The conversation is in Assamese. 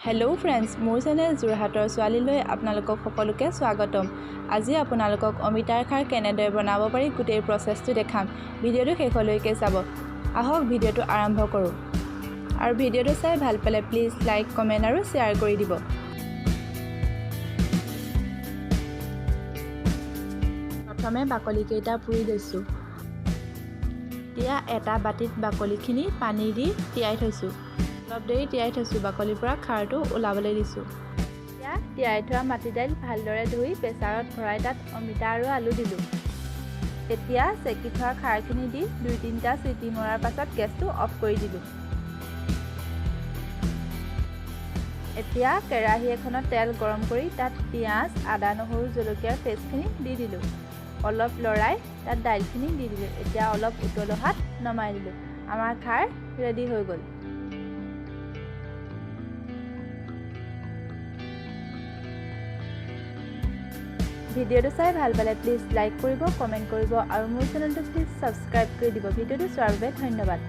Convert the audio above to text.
হেল্ল' ফ্ৰেণ্ডছ, মোৰ চেনেল যোৰহাটৰ ছোৱালীলৈ আপোনালোকক সকলোকে স্বাগতম। আজি আপোনালোকক অমিতাৰ খাৰ কেনেদৰে বনাব পাৰি গোটেই প্ৰচেছটো দেখাম। ভিডিঅ'টো শেষলৈকে চাব। আহক ভিডিঅ'টো আৰম্ভ কৰোঁ। আৰু ভিডিঅ'টো চাই ভাল পালে প্লিজ লাইক, কমেণ্ট আৰু শ্বেয়াৰ কৰি দিব। প্ৰথমে বাকলিকেইটা পুৰি লৈছোঁ। এতিয়া এটা বাতিত বাকলিখিনি পানী দি তিয়াই থৈছোঁ। অলপ দেৰি তিয়াই থৈছোঁ, বাকলিৰ পৰা খাৰটো ওলাবলৈ দিছোঁ। এতিয়া তিয়াই থোৱা মাটি দাইল ভালদৰে ধুই প্ৰেছাৰত ভৰাই তাত অমিতা আৰু আলু দিলোঁ। এতিয়া চেকি থোৱা খাৰখিনি দি 2-3টা চিটি মৰাৰ পাছত গেছটো অফ কৰি দিলোঁ। এতিয়া কেৰাহী এখনত তেল গৰম কৰি তাত পিঁয়াজ, আদা, নহৰু, জলকীয়াৰ পেষ্টখিনি দি দিলোঁ। অলপ লৰাই তাত দাইলখিনি দি দিলোঁ। এতিয়া অলপ উতল অহাত নমাই দিলোঁ। আমাৰ খাৰ ৰেডি হৈ গ'ল। ভিডিঅ'টো চাই ভাল পালে প্লিজ লাইক কৰিব, কমেণ্ট কৰিব আৰু মোৰ চেনেলটো প্লিজ ছাবস্ক্ৰাইব কৰি দিব। ভিডিঅ'টো চোৱাৰ বাবে ধন্যবাদ।